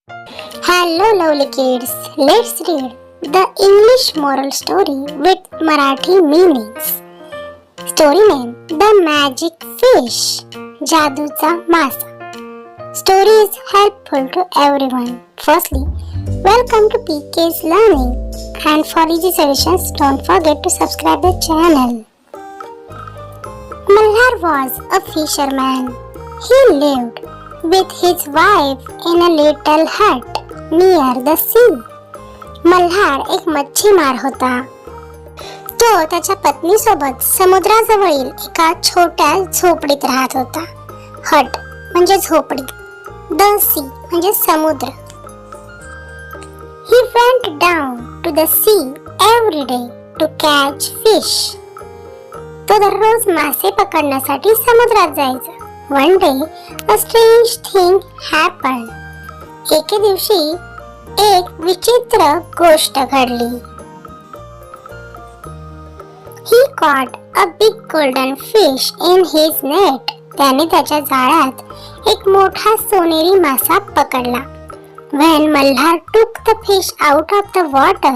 Hello lovely kids, let's read the English moral story with Marathi meanings. Story name The Magic Fish, जादूचा मासा. Story is helpful to everyone. Firstly, welcome to PK's Learning, and for easy solutions don't forget to subscribe the channel. Malhar was a fisherman. He lived with his wife in a little hut near the sea. Malhar एक मच्छीमार होता. तो त्याच्या पत्नी सोबत समुद्राजवळील एका छोट्या झोपडीत राहत होता. हट म्हणजे झोपडी, द सी म्हणजे समुद्र. He went down to the sea every day to catch fish. तो दररोज मासे पकडण्यासाठी समुद्रात जायचा. One day, a strange thing happened. एके दिवशी एक विचित्र गोष्ट घडली. He caught a big golden fish in his net. त्याने त्याच्या जाळ्यात एक मोठा सोनेरी मासा पकडला. When Malhar took the fish out of the water,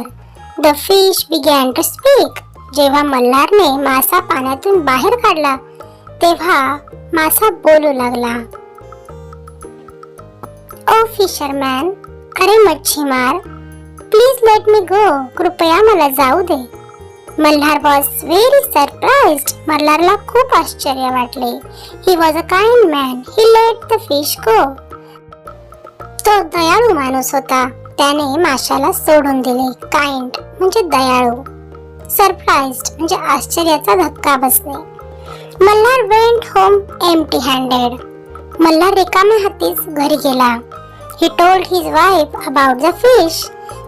the fish began to speak. जेव्हा मल्हारने मासा पाण्यातून बाहेर काढला, तेव्हा मासा बोलू लागला. ओ फिशरमॅन, अरे मच्छीमार, प्लीज लेट मी गो. कृपया मला जाऊ दे. Malhar was very surprised. मल्हारला खूप आश्चर्य वाटले. He was a kind man. He let the fish go. तो दयाळू माणूस होता. त्याने माशाला सोडून दिले. काइंड म्हणजे दयाळू, सरप्राइज्ड म्हणजे आश्चर्याचा धक्का बसणे. Malhar went home empty handed. Malhar रिकाम्या हातीच घरी गेला. He told his wife about the fish.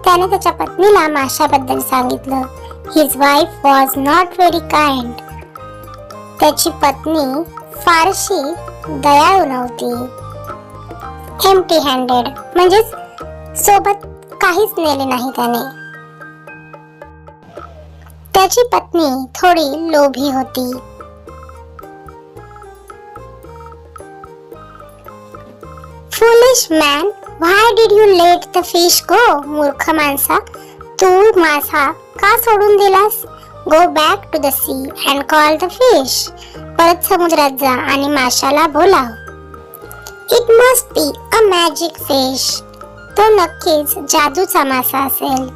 त्याने त्याच्या पत्नीला माशाबद्दल सांगितलं. His wife was not very kind. त्याची पत्नी फारशी दयाळू नव्हती. Empty handed म्हणजे सोबत काहीच नेले नाही त्याने. त्याची पत्नी थोडी लोभी होती. Foolish man, why did you let the fish go? मूर्ख माणसा, तू मासा का सोडून दिलास? Go back to the sea and call the fish. परत समुद्रात जा आणि माशाला बोलाव. It must be a magic fish. तो नक्कीच जादूचा मासा असेल.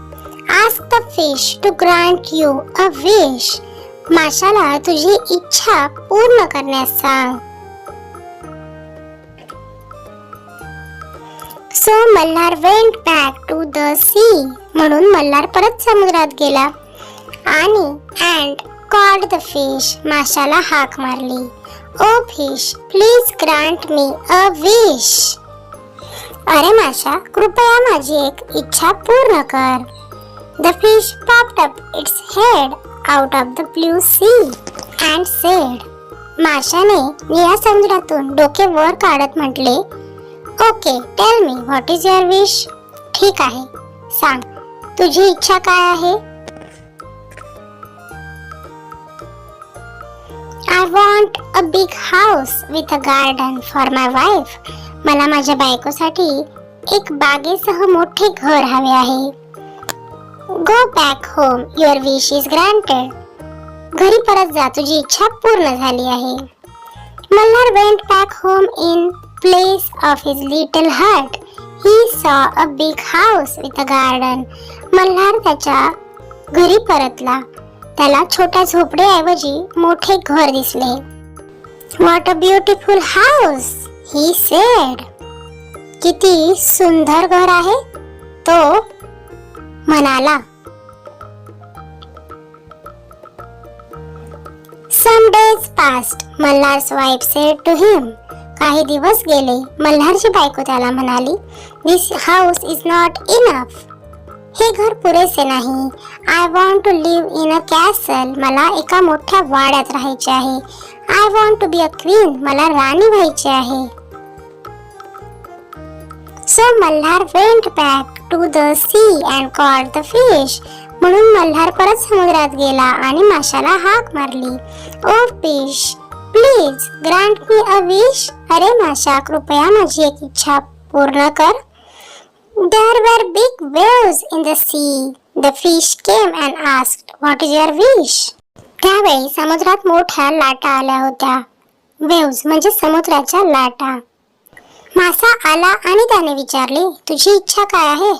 Ask the fish to grant you a wish. माशाला तुझी इच्छा पूर्ण करण्यास सांग. So Malhar went back to the sea. म्हणून मल्हार परत समुद्रात गेला आणि and called the fish. माशाला हाक मारली. Oh fish, please grant me a wish. अरे माशा, कृपया माझी एक इच्छा पूर्ण कर. The fish popped up its head out of the blue sea and said. माशाने निळ्या समुद्रातून डोके वर काढत म्हटले, okay, tell me what is your wish. ठीक आहे, सांग तुझी इच्छा काय आहे. I want a big house with a garden for my wife. मला माझ्या बायकोसाठी एक बागेसह मोठे घर हवे आहे. Go back home, your wish is granted. घरी परत जा, तुझी इच्छा पूर्ण झाली आहे. Malhar went back home in place of his little hut. He saw a big house with a garden. Malhar त्याच्या घरी परतला. त्याला छोट्या झोपडीऐवजी मोठे घर दिसले. What a beautiful house, he said. किती सुंदर घर आहे, तो म्हणाला. Some days passed. Malhar's wife said to him. काही दिवस गेले. मल्हारची बायको त्याला म्हणाली, this house is not enough. हे घर पुरेसे नाही. I want to live in a castle. मला एका मोठ्या वाड्यात राहायचे आहे. I want to be a queen. मला राणी व्हायची आहे. So Malhar went back to the sea and called the fish. म्हणून मल्हार परत समुद्रात गेला आणि माशाला हाक मारली. Oh fish, please grant me a wish. अरे माशा, कृपया माझी एक इच्छा पूर्ण कर. There were big waves in the sea. The fish came and asked, "What is your wish?" त्यावेळी समुद्रात मोठ्या लाटा आल्या होत्या. वेव्स म्हणजे समुद्राच्या लाटा. मासा आला आणि त्याने विचारले, "तुझी इच्छा काय आहे?"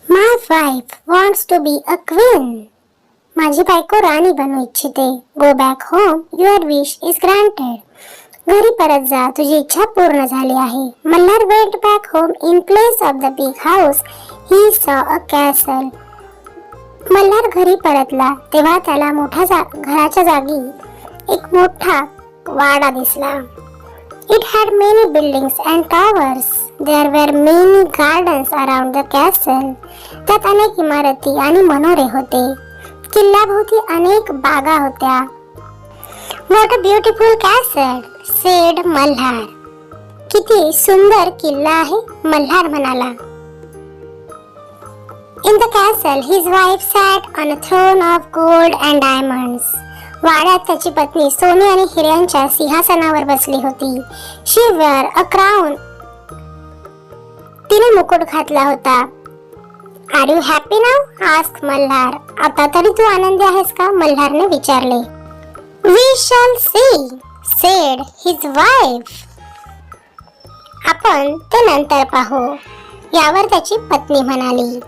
My wife wants to be a queen. माझी बायको राणी बनू इच्छिते. Go back home. Your wish is granted. घरी परत जा, तुझी इच्छा पूर्ण झाली आहे. Malhar went back home. In place of the big house, he saw a castle. Malhar घरी परतला तेव्हा त्याला घराच्या जागी एक मोठा वाडा दिसला. It had many buildings and towers. There were many gardens around the castle. त्यात अनेक इमारती आणि मनोरे होते. किल्ल्याभोवती अनेक बागा होत्या. What a beautiful castle, said Malhar. किती सुंदर किल्ला आहे, मल्हार म्हणाला. In the castle, his wife sat on a throne of gold and diamonds. वाड्यात त्याची पत्नी सोने आणि हिऱ्यांच्या सिंहासनावर बसली होती. She wore a crown. तिने मुकुट घातला होता. Are you happy now? asked Malhar. आता तरी तू आनंदी आहेस का? मल्हारने विचारले. We shall see, said his wife. आपण ते नंतर पाहू, यावर त्याची पत्नी म्हणाली.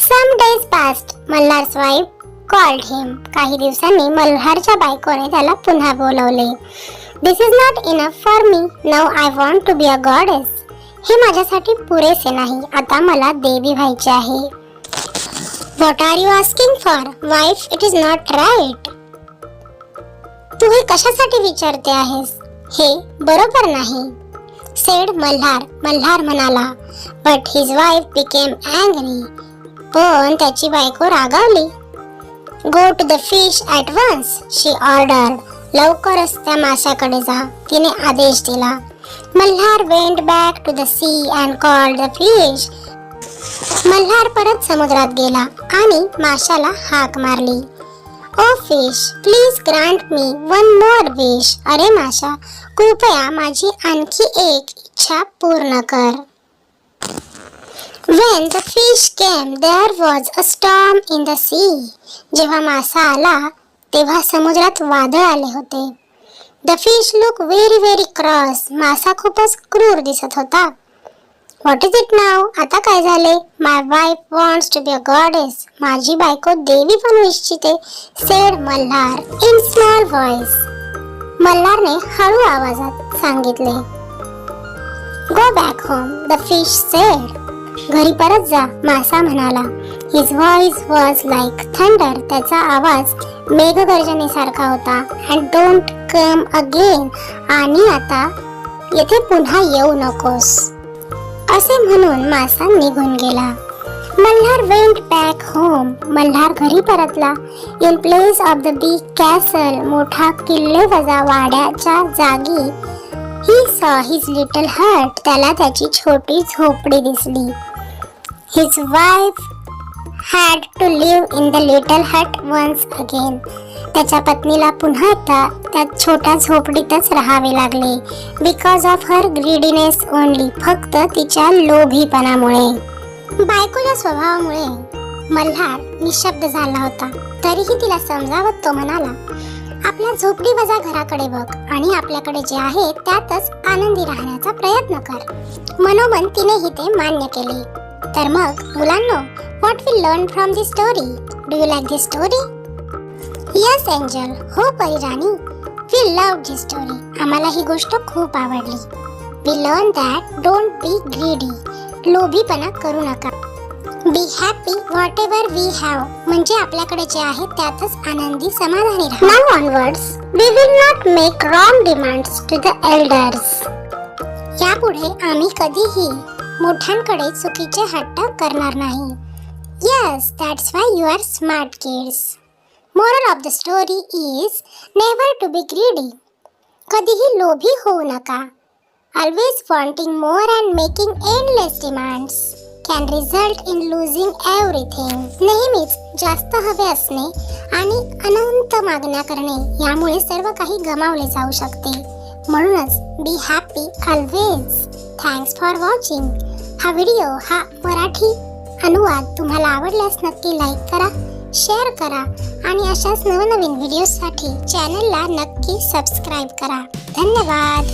Some days passed. मल्हार's wife called him. काही दिवसांनी मल्हारच्या बायकोने त्याला पुन्हा बोलवले. This is not enough for me. Now I want to be a goddess. हे माझ्यासाठी पुरेसे नाही. आता मला देवी व्हायचे आहे. What are you asking for? Wife, it is not right. तू हे कशासाठी विचारते आहेस? हे बरोबर नाही. Said मल्हार. मल्हार म्हणाला. But his wife became angry. पण त्याची बायको रागावली. Go to the fish at once, she ordered. लवकरच त्या माशाकडे जा, तिने आदेश दिला. Malhar went back to the sea and called the fish. Malhar परत समुद्रात गेला आणि माशाला हाक मारली. Oh fish, please grant me one more wish. अरे माशा, कृपया माझी आणखी एक इच्छा पूर्ण कर. When the fish came, there was a storm in the sea. जेव्हा मासा आला तेव्हा समुद्रात वादळ आले होते. The fish looked very very cross. मासा खूपच क्रूर दिसत होता. What is it now? आता काय झाले? My wife wants to be a goddess. माझी बायको देवी बनू इच्छिते, said Malhar in small voice. मल्हारने हळू आवाजात सांगितले. Go back home, the fish said. घरी परत जा, मासा म्हणाला. His voice was like thunder. त्याचा आवाज मेघगर्जनेसारखा होता. And don't come again. आणि आता येथे पुन्हा येऊ नकोस. असे म्हणून मासा निघून गेला. Malhar went back home. Malhar घरी परतला. In place of the big castle, मोठा किल्लेवजा वाड्याच्या जागी he saw his little hut. त्याला त्याची छोटी झोपडी दिसली. His wife had to live in the little hut once again. त्याच्या पत्नीला पुन्हा त्या छोट्या झोपडीतच राहावे लागले. Because of her greediness only. फक्त तिच्या लोभीपणामुळे. बायकोच्या स्वभावामुळे मल्हार निशब्द झाला होता. तरीही तिला समजावत तो म्हणाला, आपल्या झोपडी वजा घराकडे बघ आणि आपल्याकडे जे आहे त्यातच आनंदी राहण्याचा प्रयत्न कर. मनोमन तिनेही ते मान्य केले. तर मग मुलांनो, what we learn from this story? Do you like this story? Yes, Angel. हो परिराणी, we loved this story. आम्हाला ही गोष्ट खूप आवडली. We learned that don't be greedy. लोभीपणा करू नका. Be happy whatever we have. म्हणजे आपल्याकडे जे आहे त्यातच आनंदी समाधानी राहा. Now onwards, we will not make wrong demands to the elders. यापुढे आम्ही कधीही मोठ्यांकडे चुकीचे हट्ट करणार नाही. Yes, that's why you are smart kids. Moral of the story is never to be greedy. कधीही लोभी होऊ नका. Always wanting more and making endless demands can result in losing everything. नेहमीच जास्त हवे असणे आणि अनंत मागण्या करणे यामुळे सर्व काही गमावले जाऊ शकते. म्हणूनच be happy always. Thanks for watching. हा व्हिडिओ हा मराठी अनुवाद तुम्हाला आवडल्यास नक्की लाईक करा, शेअर करा आणि अशाच नवनवीन व्हिडिओसाठी चॅनलला नक्की सबस्क्राईब करा. धन्यवाद.